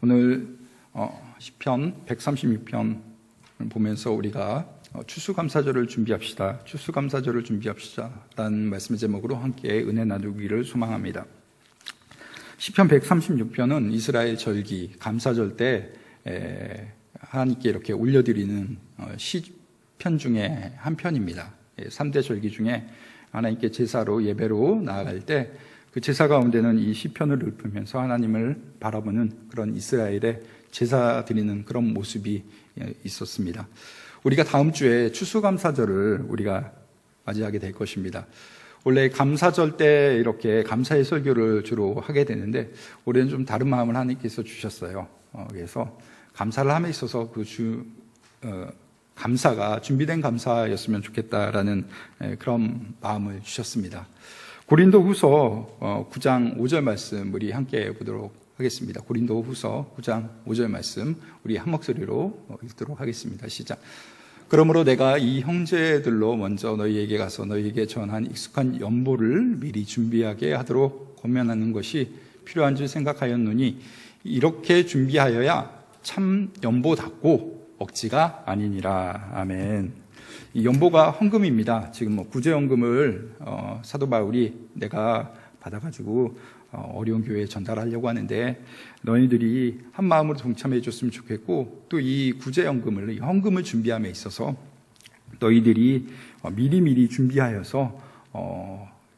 오늘 시편 136편 보면서 우리가 추수감사절을 준비합시다. 추수감사절을 준비합시다. 라는 말씀의 제목으로 함께 은혜 나누기를 소망합니다. 시편 136편은 이스라엘 절기, 감사절 때 하나님께 이렇게 올려드리는 시편 중에 한 편입니다. 3대 절기 중에 하나님께 제사로 예배로 나아갈 때 그 제사 가운데는 이 시편을 읊으면서 하나님을 바라보는 그런 이스라엘의 제사 드리는 그런 모습이 있었습니다. 우리가 다음 주에 추수감사절을 우리가 맞이하게 될 것입니다. 원래 감사절 때 이렇게 감사의 설교를 주로 하게 되는데 올해는 좀 다른 마음을 하나님께서 주셨어요. 그래서 감사를 함에 있어서 감사가 준비된 감사였으면 좋겠다라는 그런 마음을 주셨습니다. 고린도후서 9장 5절 말씀 우리 함께 보도록 하겠습니다. 고린도후서 9장 5절 말씀 우리 한 목소리로 읽도록 하겠습니다. 시작. 그러므로 내가 이 형제들로 먼저 너희에게 가서 너희에게 전한 익숙한 연보를 미리 준비하게 하도록 권면하는 것이 필요한 줄 생각하였노니 이렇게 준비하여야 참 연보답고 억지가 아니니라. 아멘. 이 연보가 헌금입니다. 지금 구제연금을 사도 바울이 내가 받아가지고 어려운 교회에 전달하려고 하는데 너희들이 한 마음으로 동참해 줬으면 좋겠고 또 이 구제연금을 이 헌금을 준비함에 있어서 너희들이 미리미리 준비하여서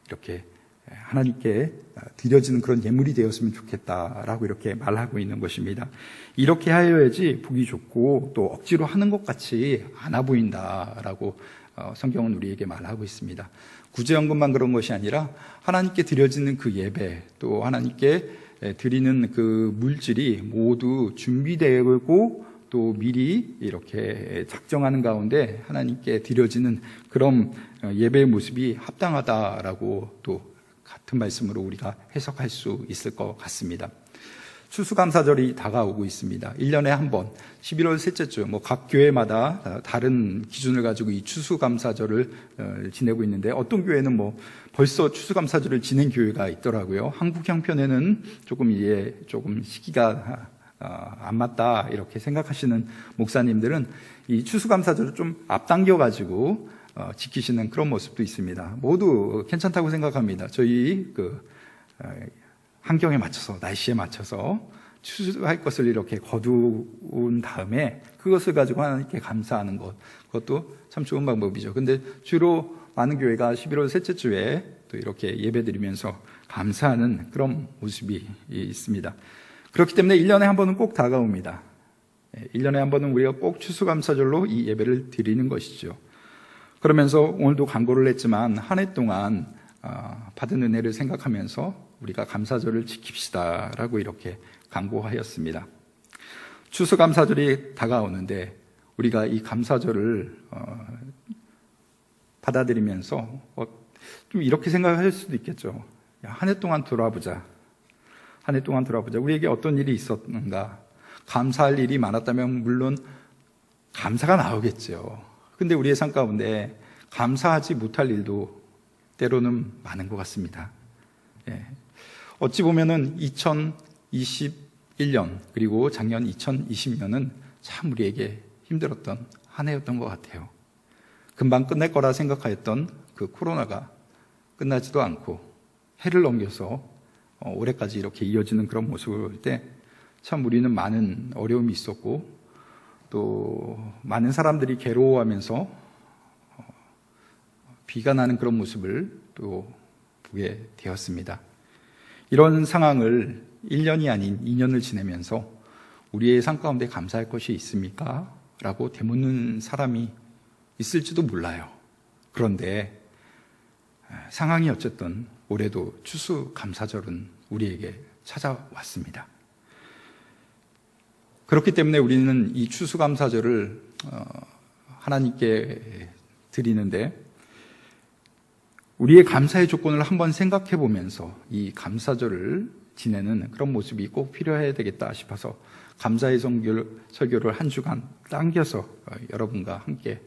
이렇게 하나님께 드려지는 그런 예물이 되었으면 좋겠다라고 이렇게 말하고 있는 것입니다. 이렇게 하여야지 보기 좋고 또 억지로 하는 것 같이 않아 보인다라고 성경은 우리에게 말하고 있습니다. 구제연금만 그런 것이 아니라 하나님께 드려지는 그 예배 또 하나님께 드리는 그 물질이 모두 준비되고 또 미리 이렇게 작정하는 가운데 하나님께 드려지는 그런 예배의 모습이 합당하다라고 또 같은 말씀으로 우리가 해석할 수 있을 것 같습니다. 추수감사절이 다가오고 있습니다. 1년에 한 번 11월 셋째 주 각 교회마다 다른 기준을 가지고 이 추수감사절을 지내고 있는데 어떤 교회는 벌써 추수감사절을 지낸 교회가 있더라고요. 한국 형편에는 조금 시기가 안 맞다 이렇게 생각하시는 목사님들은 이 추수감사절을 좀 앞당겨 가지고 지키시는 그런 모습도 있습니다. 모두 괜찮다고 생각합니다. 저희 환경에 맞춰서 날씨에 맞춰서 추수할 것을 이렇게 거두은 다음에 그것을 가지고 하나님께 감사하는 것 그것도 참 좋은 방법이죠. 근데 주로 많은 교회가 11월 셋째 주에 또 이렇게 예배드리면서 감사하는 그런 모습이 있습니다. 그렇기 때문에 1년에 한 번은 꼭 다가옵니다. 1년에 한 번은 우리가 꼭 추수감사절로 이 예배를 드리는 것이죠. 그러면서 오늘도 광고를 했지만 한 해 동안 받은 은혜를 생각하면서 우리가 감사절을 지킵시다 라고 이렇게 광고하였습니다. 추수감사절이 다가오는데 우리가 이 감사절을 받아들이면서 좀 이렇게 생각할 수도 있겠죠. 한 해 동안 돌아보자. 한 해 동안 돌아보자. 우리에게 어떤 일이 있었는가. 감사할 일이 많았다면 물론 감사가 나오겠죠. 근데 우리의 삶 가운데 감사하지 못할 일도 때로는 많은 것 같습니다. 어찌 보면은 2021년 그리고 작년 2020년은 참 우리에게 힘들었던 한 해였던 것 같아요. 금방 끝날 거라 생각하였던 그 코로나가 끝나지도 않고 해를 넘겨서 올해까지 이렇게 이어지는 그런 모습을 볼 때 참 우리는 많은 어려움이 있었고 또 많은 사람들이 괴로워하면서 비관하는 그런 모습을 또 보게 되었습니다. 이런 상황을 1년이 아닌 2년을 지내면서 우리의 삶 가운데 감사할 것이 있습니까? 라고 되묻는 사람이 있을지도 몰라요. 그런데 상황이 어쨌든 올해도 추수감사절은 우리에게 찾아왔습니다. 그렇기 때문에 우리는 이 추수감사절을 하나님께 드리는데 우리의 감사의 조건을 한번 생각해 보면서 이 감사절을 지내는 그런 모습이 꼭 필요해야 되겠다 싶어서 감사의 설교를 한 주간 당겨서 여러분과 함께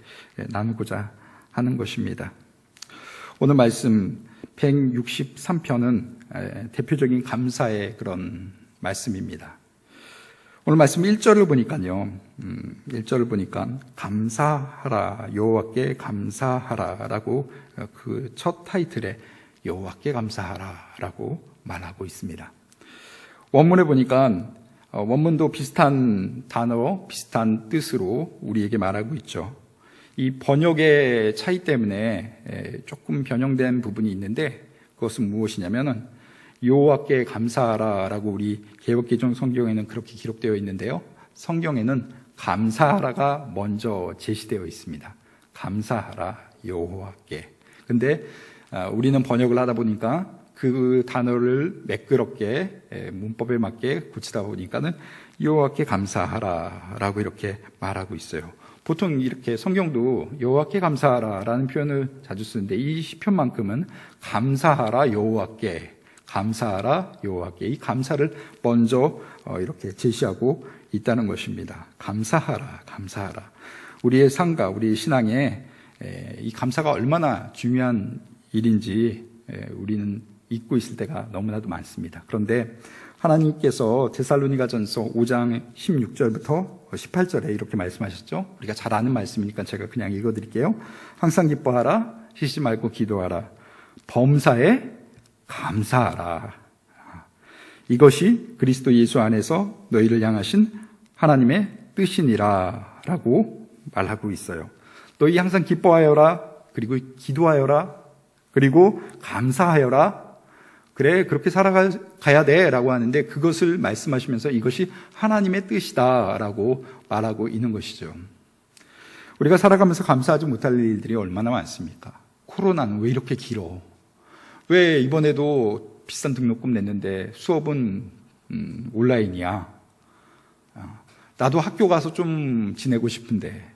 나누고자 하는 것입니다. 오늘 말씀 163편은 대표적인 감사의 그런 말씀입니다. 오늘 말씀 1절을 보니까요. 1절을 보니까 감사하라, 여호와께 감사하라라고 그 첫 타이틀에 여호와께 감사하라라고 말하고 있습니다. 원문에 보니까 원문도 비슷한 단어, 비슷한 뜻으로 우리에게 말하고 있죠. 이 번역의 차이 때문에 조금 변형된 부분이 있는데 그것은 무엇이냐면은 여호와께 감사하라라고 우리 개역개정 성경에는 그렇게 기록되어 있는데요. 성경에는 감사하라가 먼저 제시되어 있습니다. 감사하라 여호와께. 근데 우리는 번역을 하다 보니까 그 단어를 매끄럽게 문법에 맞게 고치다 보니까는 여호와께 감사하라라고 이렇게 말하고 있어요. 보통 이렇게 성경도 여호와께 감사하라라는 표현을 자주 쓰는데 이 시편만큼은 감사하라 여호와께, 감사하라 여호와께, 이 감사를 먼저 이렇게 제시하고 있다는 것입니다. 감사하라, 감사하라. 우리의 삶과 우리의 신앙에 이 감사가 얼마나 중요한 일인지 우리는 잊고 있을 때가 너무나도 많습니다. 그런데 하나님께서 데살로니가전서 5장 16절부터 18절에 이렇게 말씀하셨죠. 우리가 잘 아는 말씀이니까 제가 그냥 읽어드릴게요. 항상 기뻐하라, 쉬지 말고 기도하라, 범사에 감사하라. 이것이 그리스도 예수 안에서 너희를 향하신 하나님의 뜻이니라 라고 말하고 있어요. 너희 항상 기뻐하여라, 그리고 기도하여라, 그리고 감사하여라. 그래, 그렇게 살아가야 돼 라고 하는데 그것을 말씀하시면서 이것이 하나님의 뜻이다 라고 말하고 있는 것이죠. 우리가 살아가면서 감사하지 못할 일들이 얼마나 많습니까? 코로나는 왜 이렇게 길어? 왜 이번에도 비싼 등록금 냈는데 수업은 온라인이야? 나도 학교 가서 좀 지내고 싶은데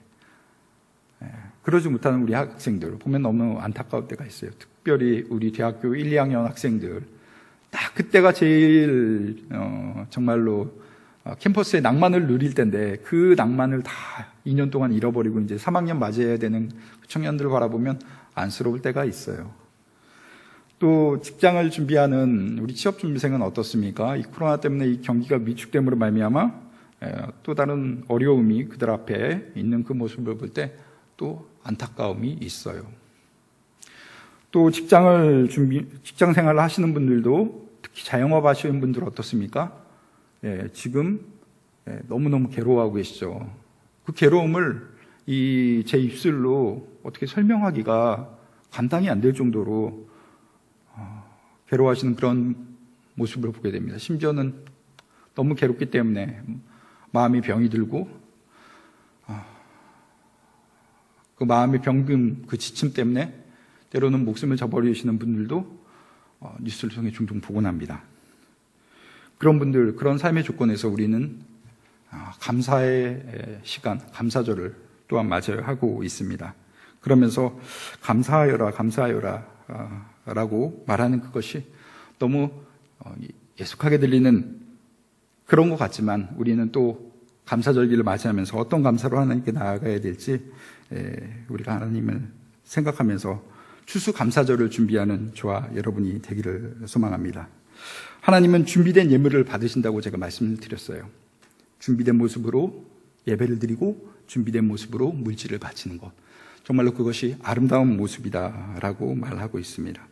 그러지 못하는 우리 학생들 보면 너무 안타까울 때가 있어요. 특별히 우리 대학교 1, 2학년 학생들 딱 그때가 제일 정말로 캠퍼스의 낭만을 누릴 때인데 그 낭만을 다 2년 동안 잃어버리고 이제 3학년 맞이해야 되는 청년들을 바라보면 안쓰러울 때가 있어요. 또 직장을 준비하는 우리 취업준비생은 어떻습니까? 이 코로나 때문에 이 경기가 위축됨으로 말미암아 또 다른 어려움이 그들 앞에 있는 그 모습을 볼 때 또 안타까움이 있어요. 또 직장 생활을 하시는 분들도 특히 자영업 하시는 분들 어떻습니까? 지금 너무너무 괴로워하고 계시죠. 그 괴로움을 제 입술로 어떻게 설명하기가 감당이 안 될 정도로 괴로워하시는 그런 모습을 보게 됩니다. 심지어는 너무 괴롭기 때문에 마음이 병이 들고 그 마음의 병금, 그 지침 때문에 때로는 목숨을 저버리시는 분들도 뉴스를 통해 종종 보곤 합니다. 그런 분들, 그런 삶의 조건에서 우리는 감사의 시간, 감사절을 또한 맞아야 하고 있습니다. 그러면서 감사하여라, 감사하여라 라고 말하는 그것이 너무 예속하게 들리는 그런 것 같지만 우리는 또 감사절기를 맞이하면서 어떤 감사로 하나님께 나아가야 될지 우리가 하나님을 생각하면서 추수감사절을 준비하는 저와 여러분이 되기를 소망합니다. 하나님은 준비된 예물을 받으신다고 제가 말씀을 드렸어요. 준비된 모습으로 예배를 드리고 준비된 모습으로 물질을 바치는 것, 정말로 그것이 아름다운 모습이다라고 말하고 있습니다.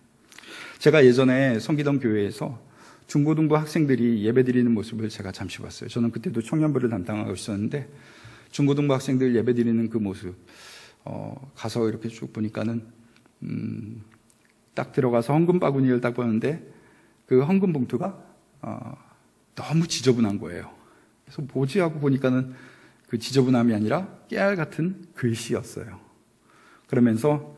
제가 예전에 섬기던 교회에서 중고등부 학생들이 예배 드리는 모습을 제가 잠시 봤어요. 저는 그때도 청년부를 담당하고 있었는데 중고등부 학생들 예배 드리는 그 모습 가서 이렇게 쭉 보니까는 딱 들어가서 헌금 바구니를 딱 보는데 그 헌금 봉투가 너무 지저분한 거예요. 그래서 뭐지 하고 보니까는 그 지저분함이 아니라 깨알 같은 글씨였어요. 그러면서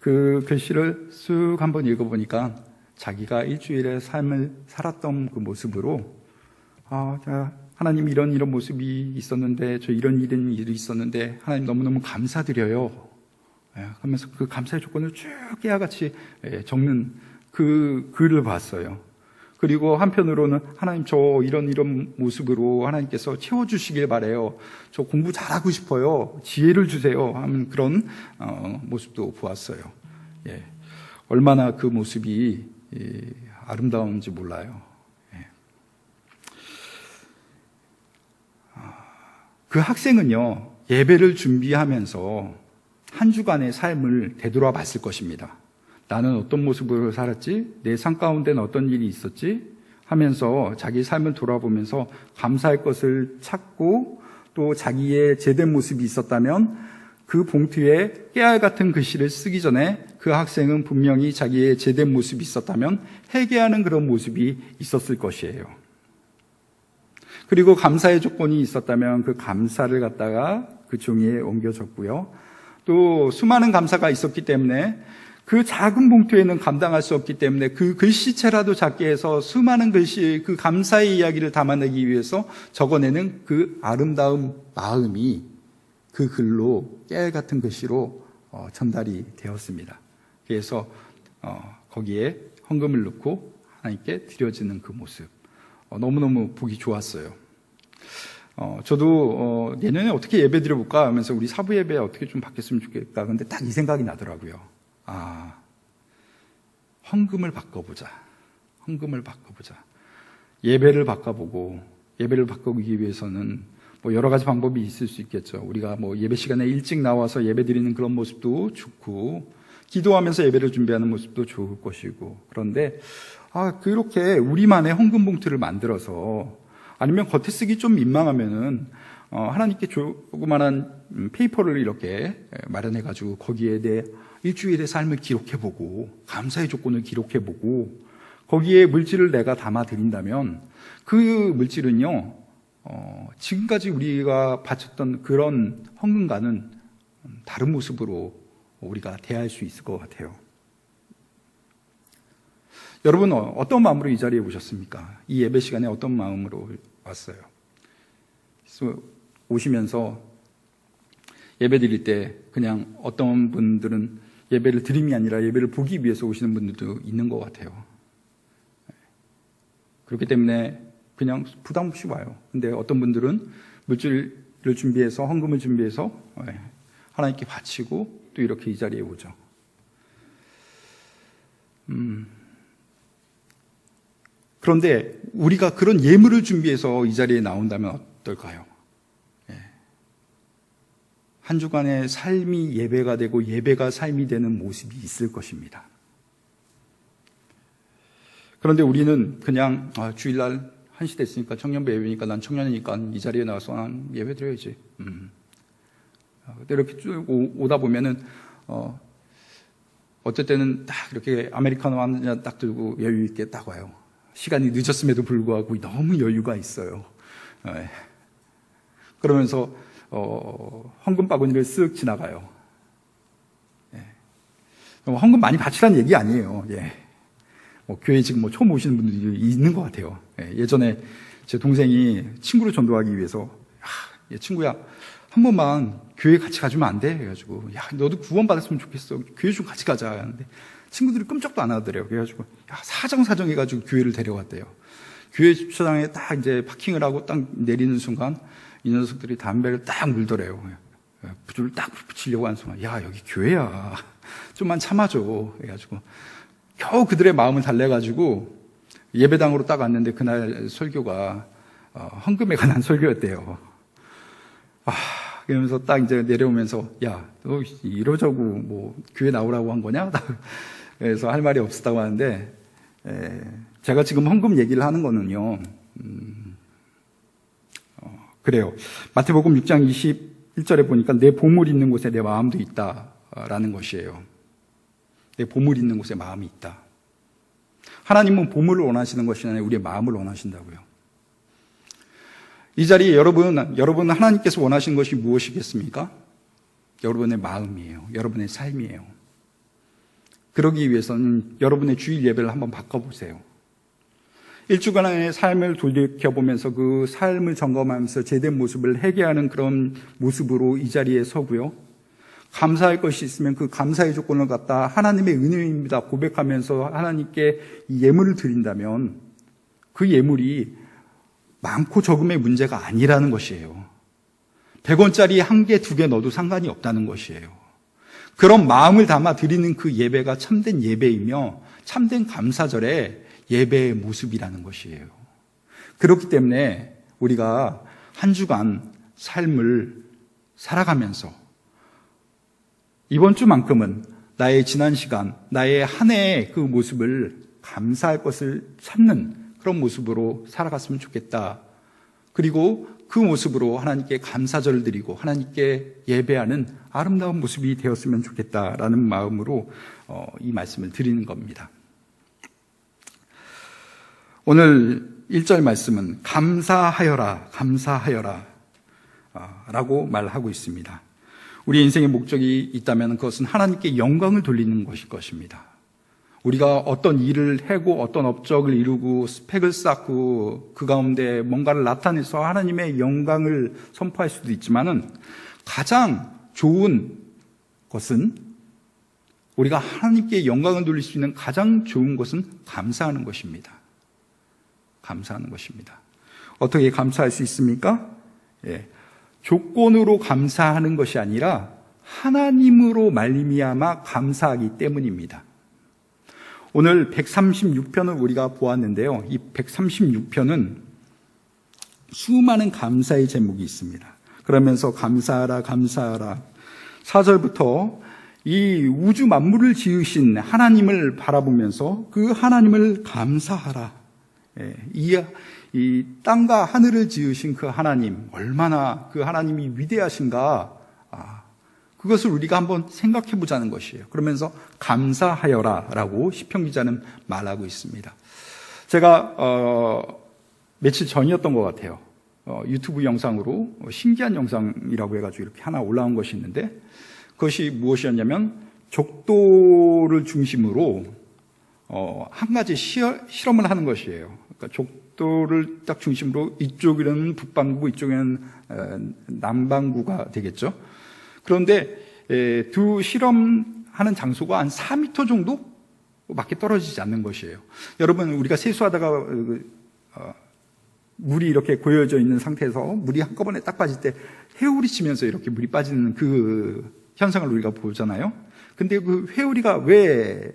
그 글씨를 쑥 한번 읽어보니까 자기가 일주일의 삶을 살았던 그 모습으로 하나님 이런 모습이 있었는데 저 이런 일이 있었는데 하나님 너무너무 감사드려요. 그러면서 그 감사의 조건을 쭉 깨알같이 적는 그 글을 봤어요. 그리고 한편으로는 하나님 저 이런 모습으로 하나님께서 채워주시길 바래요. 저 공부 잘하고 싶어요. 지혜를 주세요. 하는 그런 모습도 보았어요. 얼마나 그 모습이 아름다운지 몰라요. 그 학생은요, 예배를 준비하면서 한 주간의 삶을 되돌아 봤을 것입니다. 나는 어떤 모습으로 살았지? 내 삶 가운데는 어떤 일이 있었지? 하면서 자기 삶을 돌아보면서 감사할 것을 찾고 또 자기의 제된 모습이 있었다면 그 봉투에 깨알 같은 글씨를 쓰기 전에 그 학생은 분명히 자기의 제된 모습이 있었다면 회개하는 그런 모습이 있었을 것이에요. 그리고 감사의 조건이 있었다면 그 감사를 갖다가 그 종이에 옮겨줬고요. 또 수많은 감사가 있었기 때문에 그 작은 봉투에는 감당할 수 없기 때문에 그 글씨체라도 작게 해서 수많은 글씨, 그 감사의 이야기를 담아내기 위해서 적어내는 그 아름다운 마음이 그 글로 깨알 같은 글씨로 전달이 되었습니다. 그래서 거기에 헌금을 넣고 하나님께 드려지는 그 모습 너무너무 보기 좋았어요. 저도 내년에 어떻게 예배 드려볼까 하면서 우리 사부 예배 어떻게 좀 바뀌었으면 좋겠다. 근데 딱 이 생각이 나더라고요. 헌금을 바꿔보자. 헌금을 바꿔보자. 예배를 바꿔보고, 예배를 바꾸기 위해서는 뭐 여러 가지 방법이 있을 수 있겠죠. 우리가 뭐 예배 시간에 일찍 나와서 예배 드리는 그런 모습도 좋고, 기도하면서 예배를 준비하는 모습도 좋을 것이고, 그런데 그렇게 우리만의 헌금 봉투를 만들어서, 아니면 겉에 쓰기 좀 민망하면은 하나님께 조그만한 페이퍼를 이렇게 마련해가지고 거기에 내 일주일의 삶을 기록해보고 감사의 조건을 기록해보고 거기에 물질을 내가 담아드린다면 그 물질은요 지금까지 우리가 바쳤던 그런 헌금과는 다른 모습으로 우리가 대할 수 있을 것 같아요. 여러분 어떤 마음으로 이 자리에 오셨습니까? 이 예배 시간에 어떤 마음으로 왔어요? 그래서 오시면서 예배 드릴 때 그냥 어떤 분들은 예배를 드림이 아니라 예배를 보기 위해서 오시는 분들도 있는 것 같아요. 그렇기 때문에 그냥 부담 없이 와요. 근데 어떤 분들은 물질을 준비해서 헌금을 준비해서 하나님께 바치고 또 이렇게 이 자리에 오죠. 그런데 우리가 그런 예물을 준비해서 이 자리에 나온다면 어떨까요? 한 주간의 삶이 예배가 되고 예배가 삶이 되는 모습이 있을 것입니다. 그런데 우리는 그냥 주일날 1시 됐으니까 청년부 예배니까 난 청년이니까 이 자리에 나와서 난 예배 드려야지. 이렇게 쭉 오다 보면은 어쩔 때는 딱 이렇게 아메리카노 한 잔 딱 들고 여유 있게 딱 와요. 시간이 늦었음에도 불구하고 너무 여유가 있어요. 그러면서 헌금 바구니를 쓱 지나가요. 헌금 많이 바치라는 얘기 아니에요. 교회 지금 뭐 처음 오시는 분들이 있는 것 같아요. 예전에 제 동생이 친구를 전도하기 위해서 친구야 한 번만 교회 같이 가주면 안 돼? 해가지고 너도 구원 받았으면 좋겠어. 교회 좀 같이 가자 하는데 친구들이 끔찍도 안 하더래요. 그래가지고 사정 해가지고 교회를 데려갔대요. 교회 주차장에 딱 이제 파킹을 하고 딱 내리는 순간 이 녀석들이 담배를 딱 물더래요. 불을 딱 붙이려고 하는 순간 여기 교회야. 좀만 참아줘. 해가지고 겨우 그들의 마음을 달래가지고 예배당으로 딱 왔는데 그날 설교가 헌금에 관한 설교였대요. 그러면서 딱 이제 내려오면서 너 이러자고 뭐 교회 나오라고 한 거냐? 그래서 할 말이 없었다고 하는데 제가 지금 헌금 얘기를 하는 거는요. 그래요. 마태복음 6장 21절에 보니까 내 보물 있는 곳에 내 마음도 있다라는 것이에요. 내 보물 있는 곳에 마음이 있다. 하나님은 보물을 원하시는 것이 아니라 우리의 마음을 원하신다고요. 이 자리에 여러분 하나님께서 원하시는 것이 무엇이겠습니까? 여러분의 마음이에요. 여러분의 삶이에요. 그러기 위해서는 여러분의 주일 예배를 한번 바꿔보세요. 일주간의 삶을 돌이켜보면서 그 삶을 점검하면서 제된 모습을 회개하는 그런 모습으로 이 자리에 서고요. 감사할 것이 있으면 그 감사의 조건을 갖다 하나님의 은혜입니다 고백하면서 하나님께 이 예물을 드린다면 그 예물이 많고 적음의 문제가 아니라는 것이에요. 100원짜리 1개, 2개 넣어도 상관이 없다는 것이에요. 그런 마음을 담아 드리는 그 예배가 참된 예배이며 참된 감사절의 예배의 모습이라는 것이에요. 그렇기 때문에 우리가 한 주간 삶을 살아가면서 이번 주만큼은 나의 지난 시간, 나의 한 해의 그 모습을 감사할 것을 찾는 그런 모습으로 살아갔으면 좋겠다. 그리고 그 모습으로 하나님께 감사절을 드리고 하나님께 예배하는 아름다운 모습이 되었으면 좋겠다라는 마음으로 이 말씀을 드리는 겁니다. 오늘 1절 말씀은 감사하여라, 감사하여라 라고 말하고 있습니다. 우리 인생의 목적이 있다면 그것은 하나님께 영광을 돌리는 것일 것입니다. 우리가 어떤 일을 하고 어떤 업적을 이루고 스펙을 쌓고 그 가운데 뭔가를 나타내서 하나님의 영광을 선포할 수도 있지만은 가장 좋은 것은 우리가 하나님께 영광을 돌릴 수 있는 가장 좋은 것은 감사하는 것입니다. 감사하는 것입니다. 어떻게 감사할 수 있습니까? 조건으로 감사하는 것이 아니라 하나님으로 말미암아 감사하기 때문입니다. 오늘 136편을 우리가 보았는데요. 이 136편은 수많은 감사의 제목이 있습니다. 그러면서 감사하라, 감사하라. 4절부터 이 우주 만물을 지으신 하나님을 바라보면서 그 하나님을 감사하라. 이 땅과 하늘을 지으신 그 하나님, 얼마나 그 하나님이 위대하신가, 그것을 우리가 한번 생각해 보자는 것이에요. 그러면서 감사하여라 라고 시편 기자는 말하고 있습니다. 제가 며칠 전이었던 것 같아요. 유튜브 영상으로 신기한 영상이라고 해가지고 이렇게 하나 올라온 것이 있는데, 그것이 무엇이었냐면 족도를 중심으로 한 가지 실험을 하는 것이에요. 그러니까 족도를 딱 중심으로 이쪽에는 북반구, 이쪽에는 남반구가 되겠죠. 그런데 두 실험하는 장소가 한 4m 정도 밖에 떨어지지 않는 것이에요. 여러분, 우리가 세수하다가 물이 이렇게 고여져 있는 상태에서 물이 한꺼번에 딱 빠질 때 회오리 치면서 이렇게 물이 빠지는 그 현상을 우리가 보잖아요. 근데 그 회오리가 왜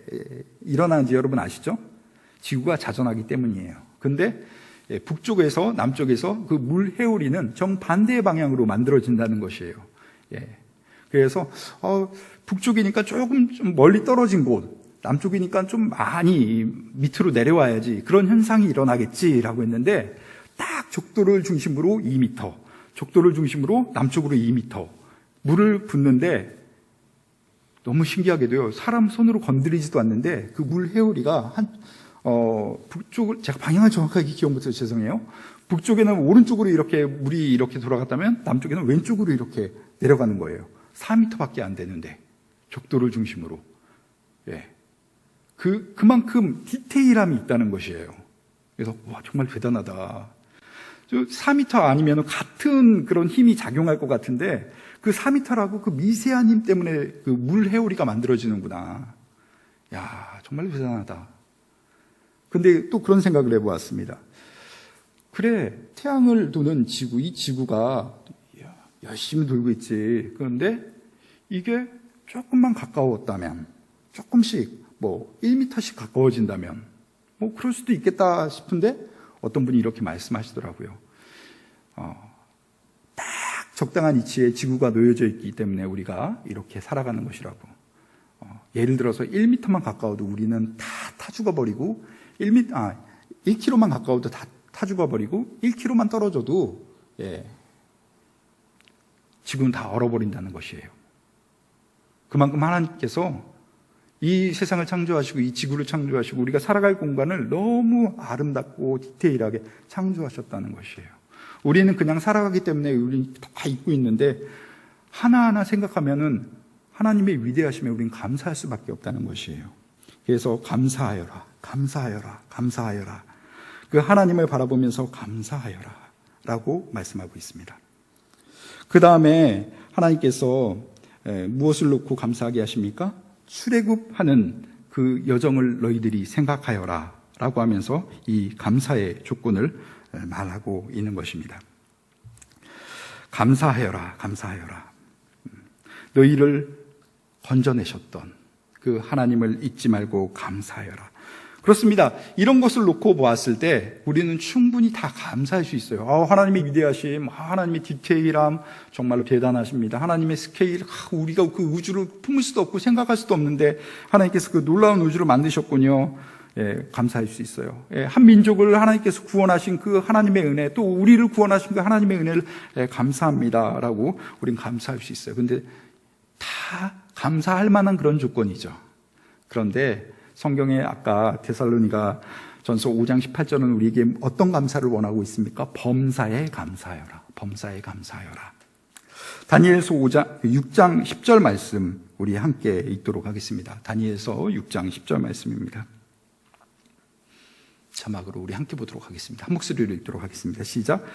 일어나는지 여러분 아시죠? 지구가 자전하기 때문이에요. 근데 북쪽에서 남쪽에서 그 물 회오리는 정반대의 방향으로 만들어진다는 것이에요. 그래서 북쪽이니까 조금 좀 멀리 떨어진 곳, 남쪽이니까 좀 많이 밑으로 내려와야지 그런 현상이 일어나겠지라고 했는데, 딱 족도를 중심으로 2m, 족도를 중심으로 남쪽으로 2m 물을 붓는데, 너무 신기하게도요, 사람 손으로 건드리지도 않는데 그 물 회오리가 북쪽을, 제가 방향을 정확하게 기억 못해서 죄송해요. 북쪽에는 오른쪽으로 이렇게 물이 이렇게 돌아갔다면 남쪽에는 왼쪽으로 이렇게 내려가는 거예요. 4m밖에 안 되는데, 족도를 중심으로. 그만큼 디테일함이 있다는 것이에요. 그래서 와, 정말 대단하다. 4m 아니면 같은 그런 힘이 작용할 것 같은데, 그 4m라고 그 미세한 힘 때문에 그 물 회오리가 만들어지는구나. 야, 정말 대단하다. 근데 또 그런 생각을 해보았습니다. 그래, 태양을 도는 지구, 이 지구가 열심히 돌고 있지. 그런데 이게 조금만 가까웠다면, 조금씩 1m씩 가까워진다면 그럴 수도 있겠다 싶은데, 어떤 분이 이렇게 말씀하시더라고요. 딱 적당한 위치에 지구가 놓여져 있기 때문에 우리가 이렇게 살아가는 것이라고. 예를 들어서 1m만 가까워도 우리는 다 타 죽어버리고, 1km만 가까워도 다 타 죽어버리고, 1km만 떨어져도 지구는 다 얼어버린다는 것이에요. 그만큼 하나님께서 이 세상을 창조하시고 이 지구를 창조하시고 우리가 살아갈 공간을 너무 아름답고 디테일하게 창조하셨다는 것이에요. 우리는 그냥 살아가기 때문에 우리는 다 잊고 있는데, 하나하나 생각하면은 하나님의 위대하심에 우리는 감사할 수밖에 없다는 것이에요. 그래서 감사하여라, 감사하여라, 감사하여라. 그 하나님을 바라보면서 감사하여라 라고 말씀하고 있습니다. 그 다음에 하나님께서 무엇을 놓고 감사하게 하십니까? 출애굽하는 그 여정을 너희들이 생각하여라 라고 하면서 이 감사의 조건을 말하고 있는 것입니다. 감사하여라, 감사하여라. 너희를 건져내셨던 그 하나님을 잊지 말고 감사하여라. 그렇습니다. 이런 것을 놓고 보았을 때 우리는 충분히 다 감사할 수 있어요. 하나님의 위대하심, 하나님의 디테일함 정말로 대단하십니다. 하나님의 스케일, 우리가 그 우주를 품을 수도 없고 생각할 수도 없는데 하나님께서 그 놀라운 우주를 만드셨군요. 감사할 수 있어요. 한 민족을 하나님께서 구원하신 그 하나님의 은혜, 또 우리를 구원하신 그 하나님의 은혜를 감사합니다라고 우린 감사할 수 있어요. 근데 다 감사할 만한 그런 조건이죠. 그런데 성경에 아까 데살로니가 전서 5장 18절은 우리에게 어떤 감사를 원하고 있습니까? 범사에 감사하여라. 범사에 감사하여라. 다니엘서 6장 10절 말씀 우리 함께 읽도록 하겠습니다. 다니엘서 6장 10절 말씀입니다. 자막으로 우리 함께 보도록 하겠습니다. 한 목소리로 읽도록 하겠습니다. 시작.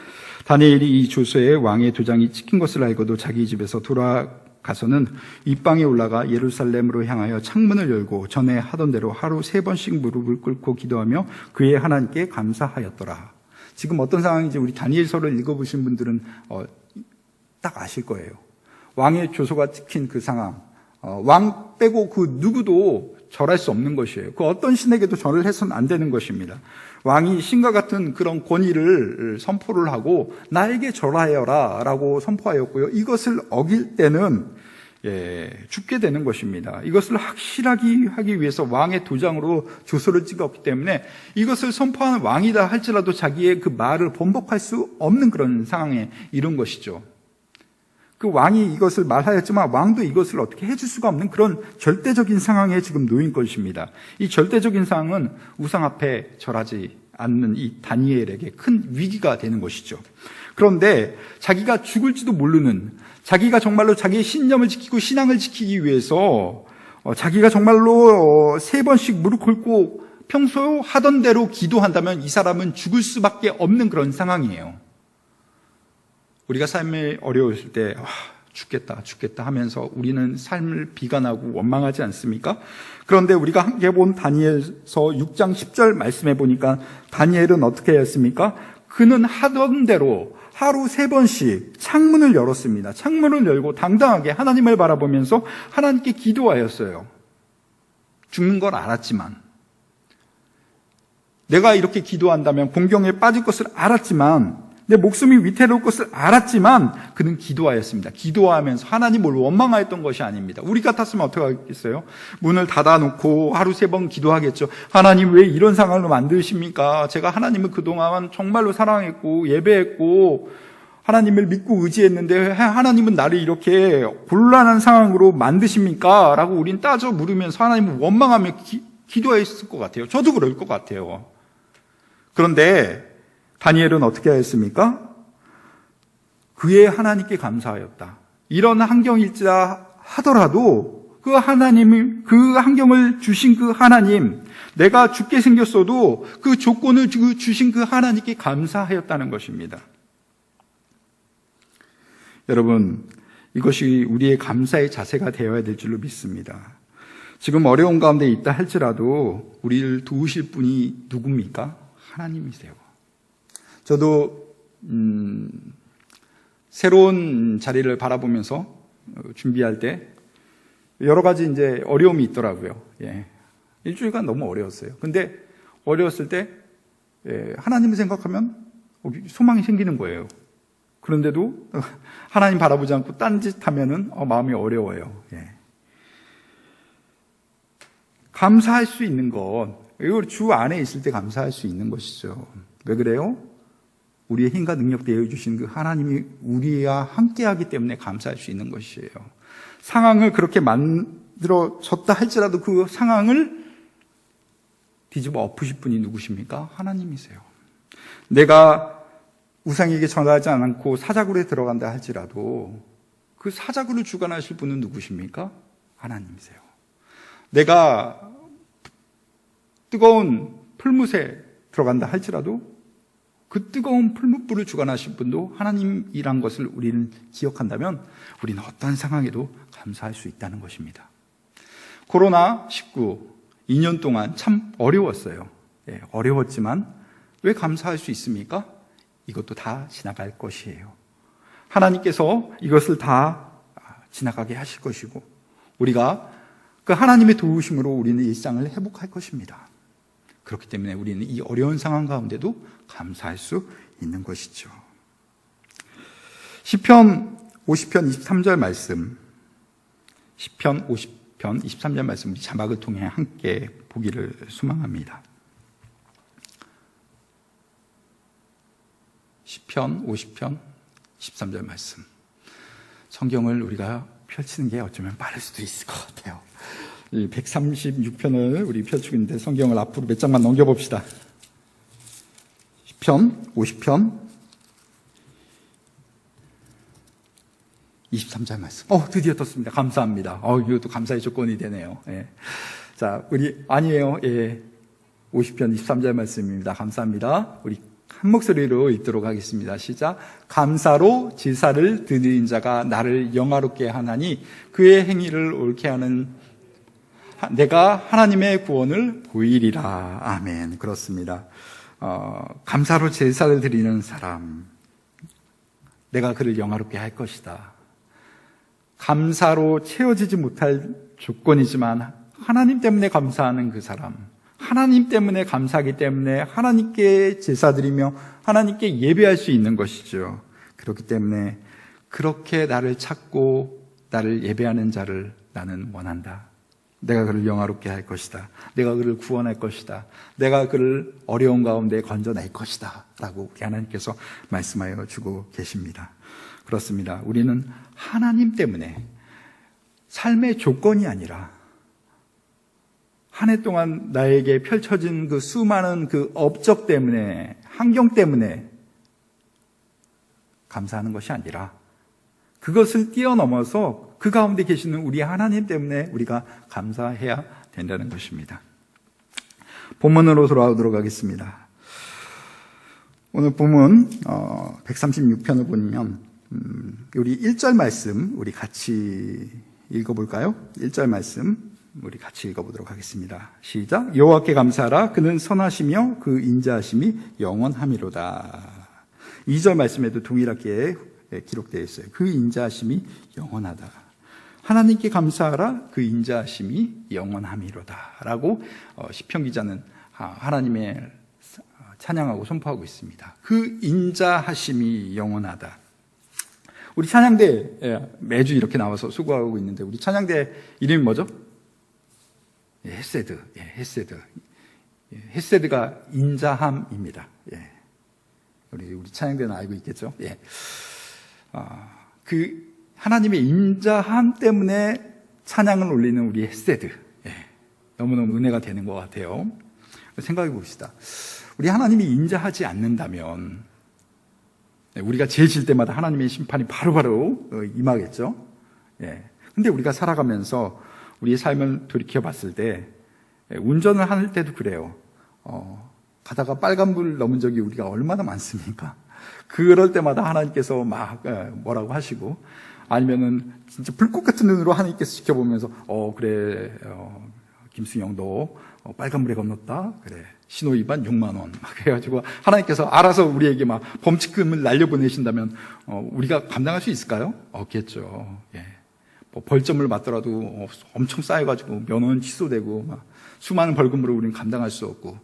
다니엘이 이 조서에 왕의 도장이 찍힌 것을 알고도 자기 집에서 돌아가서는 윗방에 올라가 예루살렘으로 향하여 창문을 열고 전에 하던 대로 하루 3번씩 무릎을 꿇고 기도하며 그의 하나님께 감사하였더라. 지금 어떤 상황인지 우리 다니엘서를 읽어보신 분들은 딱 아실 거예요. 왕의 조서가 찍힌 그 상황, 왕 빼고 그 누구도 절할 수 없는 것이에요. 그 어떤 신에게도 절을 해서는 안 되는 것입니다. 왕이 신과 같은 그런 권위를 선포를 하고 나에게 절하여라 라고 선포하였고요. 이것을 어길 때는 죽게 되는 것입니다. 이것을 확실하게 하기 위해서 왕의 도장으로 조서를 찍었기 때문에 이것을 선포하는 왕이다 할지라도 자기의 그 말을 번복할 수 없는 그런 상황에 이른 것이죠. 그 왕이 이것을 말하였지만 왕도 이것을 어떻게 해줄 수가 없는 그런 절대적인 상황에 지금 놓인 것입니다. 이 절대적인 상황은 우상 앞에 절하지 않는 이 다니엘에게 큰 위기가 되는 것이죠. 그런데 자기가 죽을지도 모르는, 자기가 정말로 자기의 신념을 지키고 신앙을 지키기 위해서 자기가 정말로 3번씩 무릎 꿇고 평소 하던 대로 기도한다면 이 사람은 죽을 수밖에 없는 그런 상황이에요. 우리가 삶이 어려웠을 때 죽겠다 하면서 우리는 삶을 비관하고 원망하지 않습니까? 그런데 우리가 함께 본 다니엘서 6장 10절 말씀해 보니까 다니엘은 어떻게 했습니까? 그는 하던 대로 하루 3번씩 창문을 열었습니다. 창문을 열고 당당하게 하나님을 바라보면서 하나님께 기도하였어요. 죽는 걸 알았지만, 내가 이렇게 기도한다면 공경에 빠질 것을 알았지만, 내 목숨이 위태로울 것을 알았지만 그는 기도하였습니다. 기도하면서 하나님을 원망하였던 것이 아닙니다. 우리 같았으면 어떻게 하겠어요? 문을 닫아놓고 하루 3번 기도하겠죠. 하나님 왜 이런 상황을 만드십니까? 제가 하나님을 그동안 정말로 사랑했고 예배했고 하나님을 믿고 의지했는데 하나님은 나를 이렇게 곤란한 상황으로 만드십니까? 라고 우린 따져 물으면서 하나님을 원망하며 기도했을 것 같아요. 저도 그럴 것 같아요. 그런데 다니엘은 어떻게 하였습니까? 그의 하나님께 감사하였다. 이런 환경일지라 하더라도 그 하나님이, 그 환경을 주신 그 하나님, 내가 죽게 생겼어도 그 조건을 주신 그 하나님께 감사하였다는 것입니다. 여러분, 이것이 우리의 감사의 자세가 되어야 될 줄로 믿습니다. 지금 어려운 가운데 있다 할지라도 우리를 도우실 분이 누굽니까? 하나님이세요. 저도 새로운 자리를 바라보면서 준비할 때 여러 가지 이제 어려움이 있더라고요. 일주일간 너무 어려웠어요. 근데 어려웠을 때 하나님을 생각하면 소망이 생기는 거예요. 그런데도 하나님 바라보지 않고 딴짓 하면은 마음이 어려워요. 감사할 수 있는 것, 이거 주 안에 있을 때 감사할 수 있는 것이죠. 왜 그래요? 우리의 힘과 능력 되어 주신 그 하나님이 우리와 함께하기 때문에 감사할 수 있는 것이에요. 상황을 그렇게 만들어졌다 할지라도 그 상황을 뒤집어 엎으실 분이 누구십니까? 하나님이세요. 내가 우상에게 전하지 않고 사자굴에 들어간다 할지라도 그 사자굴을 주관하실 분은 누구십니까? 하나님이세요. 내가 뜨거운 풀무새 들어간다 할지라도 그 뜨거운 풀무불을 주관하신 분도 하나님이란 것을 우리는 기억한다면 우리는 어떤 상황에도 감사할 수 있다는 것입니다. 코로나19 2년 동안 참 어려웠어요. 어려웠지만 왜 감사할 수 있습니까? 이것도 다 지나갈 것이에요. 하나님께서 이것을 다 지나가게 하실 것이고 우리가 그 하나님의 도우심으로 우리는 일상을 회복할 것입니다. 그렇기 때문에 우리는 이 어려운 상황 가운데도 감사할 수 있는 것이죠. 시편 50편 23절 말씀, 시편 50편 23절 말씀 우리 자막을 통해 함께 보기를 소망합니다. 시편 50편 13절 말씀. 성경을 우리가 펼치는 게 어쩌면 빠를 수도 있을 것 같아요. 이 136편을 우리 펼치고 있는데 성경을 앞으로 몇 장만 넘겨봅시다. 시편 50편 23절 말씀. 드디어 떴습니다. 감사합니다. 이것도 감사의 조건이 되네요. 예. 자, 아니에요. 예. 50편 23절 말씀입니다. 감사합니다. 우리 한 목소리로 읽도록 하겠습니다. 시작. 감사로 제사를 드리는 자가 나를 영화롭게 하나니 그의 행위를 옳게 하는 내가 하나님의 구원을 보이리라. 아멘. 그렇습니다. 감사로 제사를 드리는 사람, 내가 그를 영화롭게 할 것이다. 감사로 채워지지 못할 조건이지만 하나님 때문에 감사하는 그 사람, 하나님 때문에 감사하기 때문에 하나님께 제사드리며 하나님께 예배할 수 있는 것이죠. 그렇기 때문에 그렇게 나를 찾고 나를 예배하는 자를 나는 원한다. 내가 그를 영화롭게 할 것이다. 내가 그를 구원할 것이다. 내가 그를 어려운 가운데 건져낼 것이다. 라고 우리 하나님께서 말씀하여 주고 계십니다. 그렇습니다. 우리는 하나님 때문에 삶의 조건이 아니라 한 해 동안 나에게 펼쳐진 그 수많은 그 업적 때문에, 환경 때문에 감사하는 것이 아니라 그것을 뛰어넘어서 그 가운데 계시는 우리 하나님 때문에 우리가 감사해야 된다는 것입니다. 본문으로 돌아오도록 하겠습니다. 오늘 본문 136편을 보면 우리 1절 말씀 우리 같이 읽어볼까요? 1절 말씀 우리 같이 읽어보도록 하겠습니다. 시작. 여호와께 감사하라. 그는 선하시며 그 인자하심이 영원함이로다. 2절 말씀에도 동일하게 기록되어 있어요. 그 인자하심이 영원하다. 하나님께 감사하라. 그 인자하심이 영원함이로다. 라고 시편 기자는 하나님의 찬양하고 선포하고 있습니다. 그 인자하심이 영원하다. 우리 찬양대 매주 이렇게 나와서 수고하고 있는데 우리 찬양대 이름이 뭐죠? 헤세드. 헤세드. 헤세드가 인자함입니다. 우리 찬양대는 알고 있겠죠? 그 하나님의 인자함 때문에 찬양을 올리는 우리 헤세드. 너무너무 은혜가 되는 것 같아요. 생각해 봅시다. 우리 하나님이 인자하지 않는다면 우리가 죄 질 때마다 하나님의 심판이 바로바로 임하겠죠. 근데 우리가 살아가면서 우리의 삶을 돌이켜 봤을 때 운전을 할 때도 그래요. 가다가 빨간불 넘은 적이 우리가 얼마나 많습니까? 그럴 때마다 하나님께서 막 뭐라고 하시고 아니면은 진짜 불꽃 같은 눈으로 하나님께서 지켜보면서 그래 김승영 너 빨간불에 건넜다. 그래 신호 위반 6만 원. 막 해가지고 하나님께서 알아서 우리에게 막 범칙금을 날려보내신다면 우리가 감당할 수 있을까요? 없겠죠. 뭐 벌점을 맞더라도 엄청 쌓여가지고 면허는 취소되고 막 수많은 벌금으로 우리는 감당할 수 없고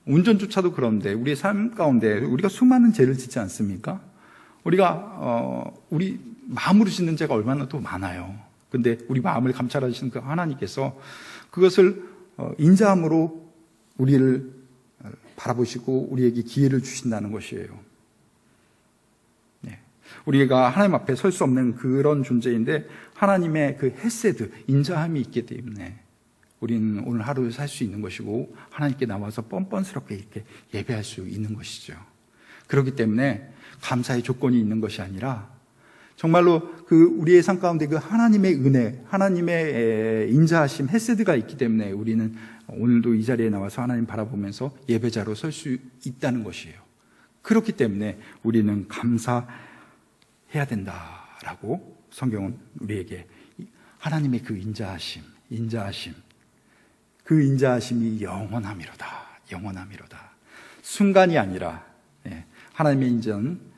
운전조차도 그런데 우리의 삶 가운데 우리가 수많은 죄를 짓지 않습니까? 우리가 우리 마음으로 짓는 죄가 얼마나 또 많아요. 근데 우리 마음을 감찰하시는 그 하나님께서 그것을 인자함으로 우리를 바라보시고 우리에게 기회를 주신다는 것이에요. 우리가 하나님 앞에 설 수 없는 그런 존재인데 하나님의 그 헤세드, 인자함이 있기 때문에 우리는 오늘 하루 살 수 있는 것이고 하나님께 나와서 뻔뻔스럽게 이렇게 예배할 수 있는 것이죠. 그렇기 때문에 감사의 조건이 있는 것이 아니라 정말로 그 우리의 삶 가운데 그 하나님의 은혜, 하나님의 인자하심, 헤세드가 있기 때문에 우리는 오늘도 이 자리에 나와서 하나님 바라보면서 예배자로 설 수 있다는 것이에요. 그렇기 때문에 우리는 감사해야 된다라고 성경은 우리에게 하나님의 그 인자하심, 그 인자하심이 영원함이로다. 순간이 아니라 하나님의 인자는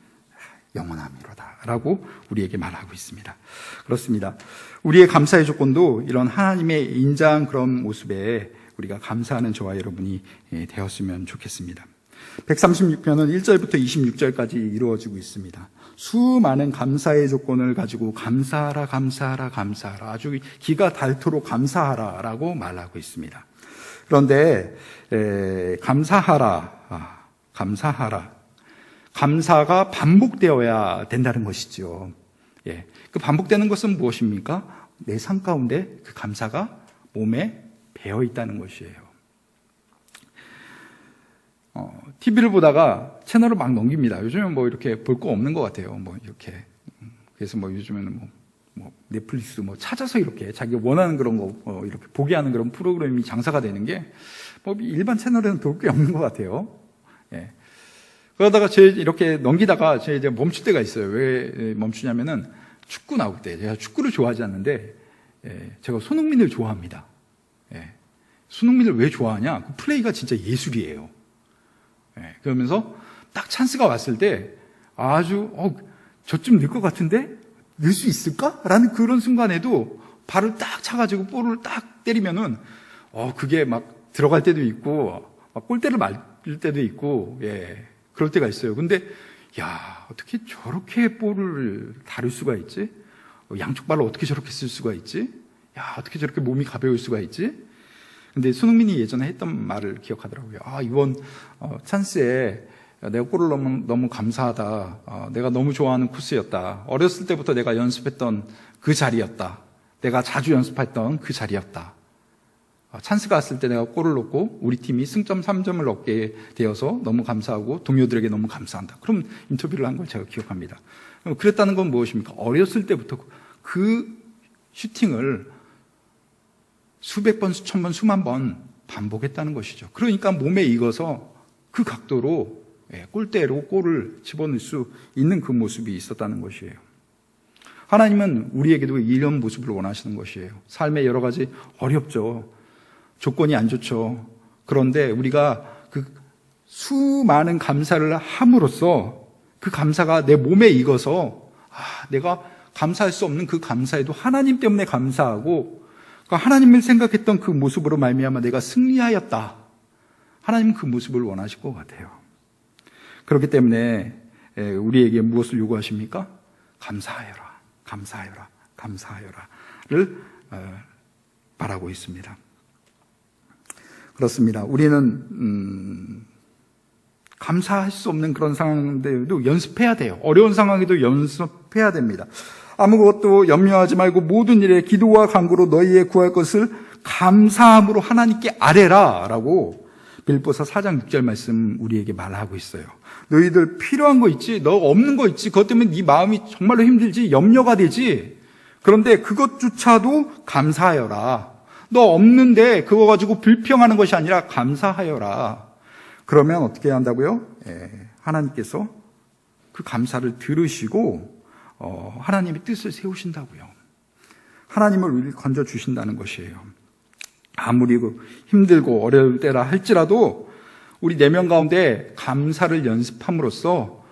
영원함이로다 라고 우리에게 말하고 있습니다. 그렇습니다. 우리의 감사의 조건도 이런 하나님의 인자한 그런 모습에 우리가 감사하는 저와 여러분이 되었으면 좋겠습니다. 136편은 1절부터 26절까지 이루어지고 있습니다. 수많은 감사의 조건을 가지고 감사하라, 감사하라, 감사하라, 아주 기가 닳도록 감사하라라고 말하고 있습니다. 그런데 감사하라, 감사가 반복되어야 된다는 것이죠. 그 반복되는 것은 무엇입니까? 내 삶 가운데 그 감사가 몸에 배어 있다는 것이에요. TV를 보다가 채널을 막 넘깁니다. 요즘은 뭐 이렇게 볼 거 없는 것 같아요. 뭐 이렇게. 그래서 뭐 요즘에는 뭐 넷플릭스 뭐 찾아서 이렇게 자기가 원하는 그런 거 이렇게 보게 하는 그런 프로그램이 장사가 되는 게 뭐 일반 채널에는 볼 게 없는 것 같아요. 그러다가 이렇게 넘기다가 이제 멈출 때가 있어요. 왜 멈추냐면은 축구 나올 때. 제가 축구를 좋아하지 않는데, 제가 손흥민을 좋아합니다. 손흥민을 왜 좋아하냐? 그 플레이가 진짜 예술이에요. 그러면서 딱 찬스가 왔을 때 아주 저쯤 넣을 것 같은데 넣을 수 있을까? 라는 그런 순간에도 발을 딱 차가지고 볼을 딱 때리면은 그게 막 들어갈 때도 있고 막 골대를 맞을 때도 있고 그럴 때가 있어요. 근데 야, 어떻게 저렇게 볼을 다룰 수가 있지? 양쪽 발을 어떻게 저렇게 쓸 수가 있지? 야, 어떻게 저렇게 몸이 가벼울 수가 있지? 근데 손흥민이 예전에 했던 말을 기억하더라고요. 이번 찬스에 내가 골을 너무 감사하다. 내가 너무 좋아하는 코스였다. 어렸을 때부터 내가 연습했던 그 자리였다. 내가 자주 연습했던 그 자리였다. 찬스가 왔을 때 내가 골을 넣고 우리 팀이 승점 3점을 얻게 되어서 너무 감사하고 동료들에게 너무 감사한다. 그럼 인터뷰를 한 걸 제가 기억합니다. 그랬다는 건 무엇입니까? 어렸을 때부터 그 슈팅을 수백 번, 수천 번, 수만 번 반복했다는 것이죠. 그러니까 몸에 익어서 그 각도로 골대로 골을 집어넣을 수 있는 그 모습이 있었다는 것이에요. 하나님은 우리에게도 이런 모습을 원하시는 것이에요. 삶에 여러 가지 어렵죠. 조건이 안 좋죠. 그런데 우리가 그 수많은 감사를 함으로써 그 감사가 내 몸에 익어서 내가 감사할 수 없는 그 감사에도 하나님 때문에 감사하고 하나님을 생각했던 그 모습으로 말미암아 내가 승리하였다. 하나님은 그 모습을 원하실 것 같아요. 그렇기 때문에 우리에게 무엇을 요구하십니까? 감사하여라, 감사하여라, 감사하여라를 말하고 있습니다. 그렇습니다. 우리는 감사할 수 없는 그런 상황인데도 연습해야 돼요. 어려운 상황에도 연습해야 됩니다. 아무것도 염려하지 말고 모든 일에 기도와 간구로 너희의 구할 것을 감사함으로 하나님께 아뢰라 라고 빌립보서 4장 6절 말씀 우리에게 말하고 있어요. 너희들 필요한 거 있지? 너 없는 거 있지? 그것 때문에 네 마음이 정말로 힘들지? 염려가 되지? 그런데 그것조차도 감사하여라. 너 없는데 그거 가지고 불평하는 것이 아니라 감사하여라. 그러면 어떻게 해야 한다고요? 하나님께서 그 감사를 들으시고 하나님의 뜻을 세우신다고요. 하나님을 우리를 건져주신다는 것이에요. 아무리 힘들고 어려울 때라 할지라도 우리 내면 가운데 감사를 연습함으로써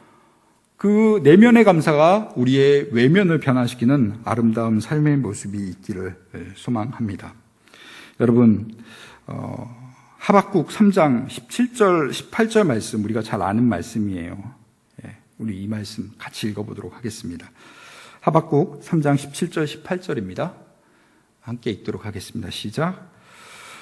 그 내면의 감사가 우리의 외면을 변화시키는 아름다운 삶의 모습이 있기를 소망합니다. 여러분, 하박국 3장 17절, 18절 말씀 우리가 잘 아는 말씀이에요. 우리 이 말씀 같이 읽어보도록 하겠습니다. 하박국 3장 17절, 18절입니다. 함께 읽도록 하겠습니다. 시작.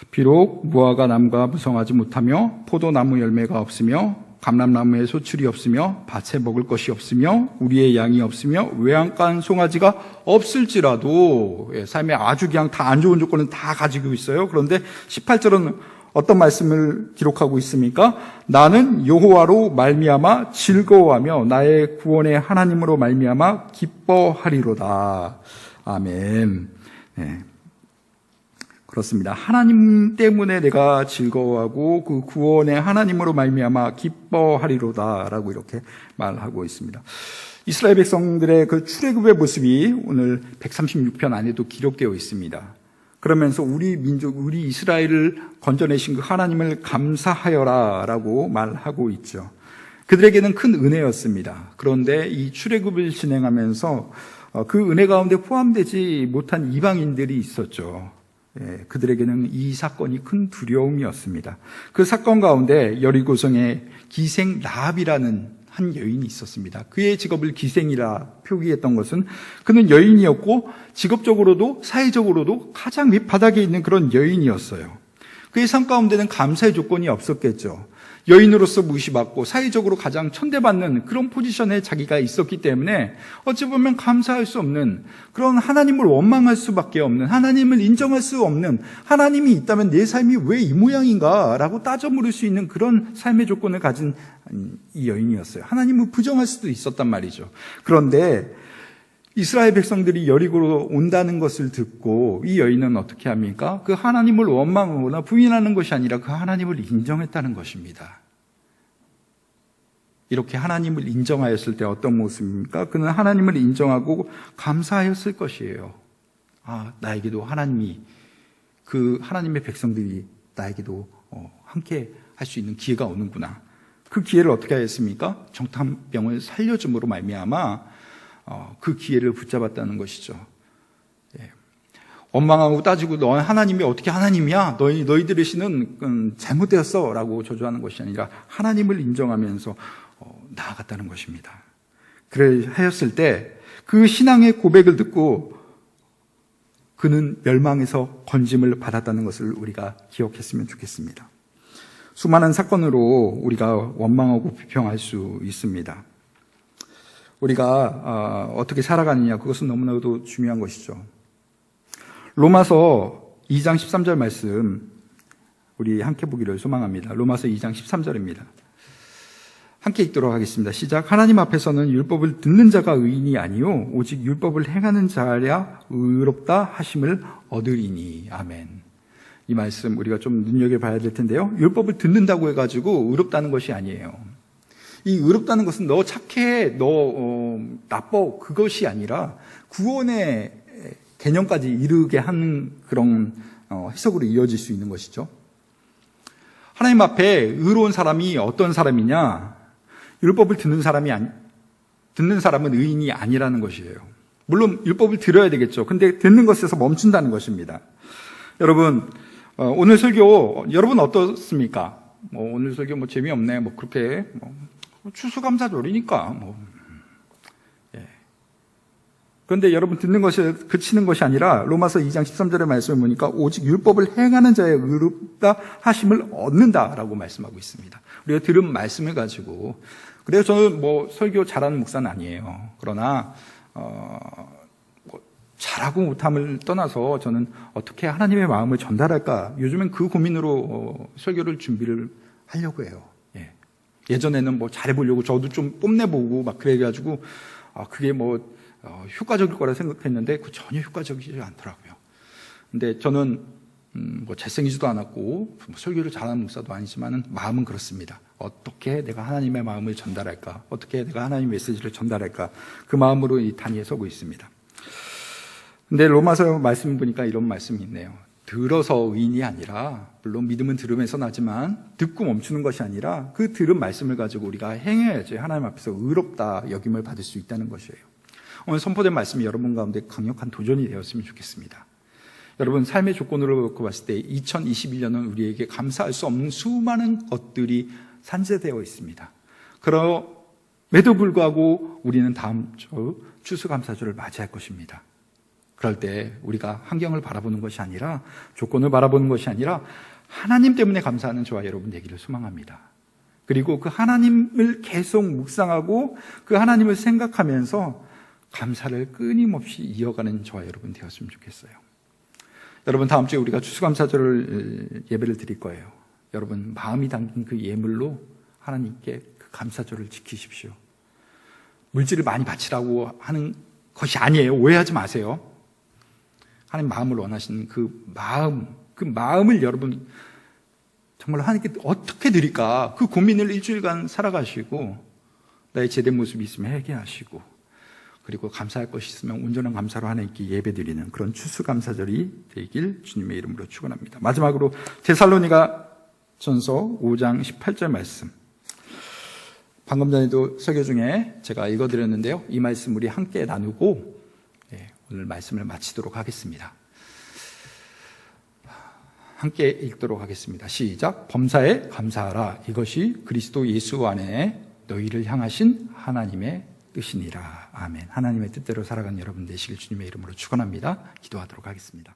비록 무화과 나무가 무성하지 못하며 포도나무 열매가 없으며 감람나무에 소출이 없으며 밭에 먹을 것이 없으며 우리의 양이 없으며 외양간 송아지가 없을지라도 삶에 아주 그냥 다 안 좋은 조건은 다 가지고 있어요. 그런데 18절은 어떤 말씀을 기록하고 있습니까? 나는 여호와로 말미암아 즐거워하며 나의 구원의 하나님으로 말미암아 기뻐하리로다. 아멘. 그렇습니다. 하나님 때문에 내가 즐거워하고 그 구원의 하나님으로 말미암아 기뻐하리로다라고 이렇게 말하고 있습니다. 이스라엘 백성들의 그 출애굽의 모습이 오늘 136편 안에도 기록되어 있습니다. 그러면서 우리 민족, 우리 이스라엘을 건져내신 그 하나님을 감사하여라라고 말하고 있죠. 그들에게는 큰 은혜였습니다. 그런데 이 출애굽을 진행하면서 그 은혜 가운데 포함되지 못한 이방인들이 있었죠. 그들에게는 이 사건이 큰 두려움이었습니다. 그 사건 가운데 여리고성에 기생 라합이라는 한 여인이 있었습니다. 그의 직업을 기생이라 표기했던 것은 그는 여인이었고 직업적으로도 사회적으로도 가장 밑바닥에 있는 그런 여인이었어요. 그의 삶 가운데는 감사의 조건이 없었겠죠. 여인으로서 무시받고 사회적으로 가장 천대받는 그런 포지션에 자기가 있었기 때문에 어찌 보면 감사할 수 없는, 그런 하나님을 원망할 수밖에 없는, 하나님을 인정할 수 없는, 하나님이 있다면 내 삶이 왜 이 모양인가 라고 따져 물을 수 있는 그런 삶의 조건을 가진 이 여인이었어요. 하나님을 부정할 수도 있었단 말이죠. 그런데 이스라엘 백성들이 여리고로 온다는 것을 듣고 이 여인은 어떻게 합니까? 그 하나님을 원망하거나 부인하는 것이 아니라 그 하나님을 인정했다는 것입니다. 이렇게 하나님을 인정하였을 때 어떤 모습입니까? 그는 하나님을 인정하고 감사하였을 것이에요. 나에게도 하나님이, 그 하나님의 백성들이 나에게도 함께 할 수 있는 기회가 오는구나. 그 기회를 어떻게 하였습니까? 정탐병을 살려줌으로 말미암아 그 기회를 붙잡았다는 것이죠. 원망하고 따지고 너 하나님이 어떻게 하나님이야? 너희들의 신은 잘못되었어 라고 저주하는 것이 아니라 하나님을 인정하면서 나아갔다는 것입니다. 그래 하였을 때 그 신앙의 고백을 듣고 그는 멸망에서 건짐을 받았다는 것을 우리가 기억했으면 좋겠습니다. 수많은 사건으로 우리가 원망하고 비평할 수 있습니다. 우리가 어떻게 살아가느냐, 그것은 너무나도 중요한 것이죠. 로마서 2장 13절 말씀 우리 함께 보기를 소망합니다. 로마서 2장 13절입니다. 함께 읽도록 하겠습니다. 시작. 하나님 앞에서는 율법을 듣는 자가 의인이 아니요 오직 율법을 행하는 자야 의롭다 하심을 얻으리니. 아멘. 이 말씀 우리가 좀 눈여겨봐야 될 텐데요. 율법을 듣는다고 해가지고 의롭다는 것이 아니에요. 이 의롭다는 것은 너 착해, 너 나빠, 그것이 아니라 구원의 개념까지 이르게 하는 그런 해석으로 이어질 수 있는 것이죠. 하나님 앞에 의로운 사람이 어떤 사람이냐? 율법을 듣는 사람은 의인이 아니라는 것이에요. 물론 율법을 들어야 되겠죠. 근데 듣는 것에서 멈춘다는 것입니다. 여러분, 오늘 설교 여러분 어떻습니까? 오늘 설교 재미없네, 그렇게 추수감사절이니까 그런데 여러분 듣는 것에 그치는 것이 아니라 로마서 2장 13절의 말씀을 보니까 오직 율법을 행하는 자의 의롭다 하심을 얻는다라고 말씀하고 있습니다. 우리가 들은 말씀을 가지고, 그래서 저는 설교 잘하는 목사는 아니에요. 그러나 잘하고 못함을 떠나서 저는 어떻게 하나님의 마음을 전달할까, 요즘엔 그 고민으로 설교를 준비를 하려고 해요. 예전에는 잘해보려고 저도 좀 뽐내보고 그래가지고 그게 효과적일 거라 생각했는데 그 전혀 효과적이지 않더라고요. 근데 저는 잘생기지도 않았고 설교를 잘하는 목사도 아니지만 마음은 그렇습니다. 어떻게 내가 하나님의 마음을 전달할까, 어떻게 내가 하나님의 메시지를 전달할까, 그 마음으로 이 단위에 서고 있습니다. 근데 로마서 말씀 보니까 이런 말씀이 있네요. 들어서 의인이 아니라, 물론 믿음은 들으면서 나지만 듣고 멈추는 것이 아니라 그 들은 말씀을 가지고 우리가 행해야지 하나님 앞에서 의롭다 여김을 받을 수 있다는 것이에요. 오늘 선포된 말씀이 여러분 가운데 강력한 도전이 되었으면 좋겠습니다. 여러분, 삶의 조건으로 놓고 봤을 때 2021년은 우리에게 감사할 수 없는 수많은 것들이 산재되어 있습니다. 그럼에도 불구하고 우리는 다음 주 추수감사절을 맞이할 것입니다. 그럴 때 우리가 환경을 바라보는 것이 아니라, 조건을 바라보는 것이 아니라 하나님 때문에 감사하는 저와 여러분 되기를 소망합니다. 그리고 그 하나님을 계속 묵상하고 그 하나님을 생각하면서 감사를 끊임없이 이어가는 저와 여러분 되었으면 좋겠어요. 여러분, 다음 주에 우리가 추수감사절을 예배를 드릴 거예요. 여러분, 마음이 담긴 그 예물로 하나님께 그 감사절을 지키십시오. 물질을 많이 바치라고 하는 것이 아니에요. 오해하지 마세요. 하나님 마음을 원하시는 그 마음을 여러분 정말 하나님께 어떻게 드릴까, 그 고민을 일주일간 살아가시고, 나의 제대 모습이 있으면 회개하시고, 그리고 감사할 것이 있으면 온전한 감사로 하나님께 예배드리는 그런 추수감사절이 되길 주님의 이름으로 축원합니다. 마지막으로 데살로니가 전서 5장 18절 말씀, 방금 전에도 설교 중에 제가 읽어드렸는데요. 이 말씀 우리 함께 나누고 오늘 말씀을 마치도록 하겠습니다. 함께 읽도록 하겠습니다. 시작. 범사에 감사하라. 이것이 그리스도 예수 안에 너희를 향하신 하나님의 뜻이니라. 아멘. 하나님의 뜻대로 살아가는 여러분 되시길 주님의 이름으로 축원합니다. 기도하도록 하겠습니다.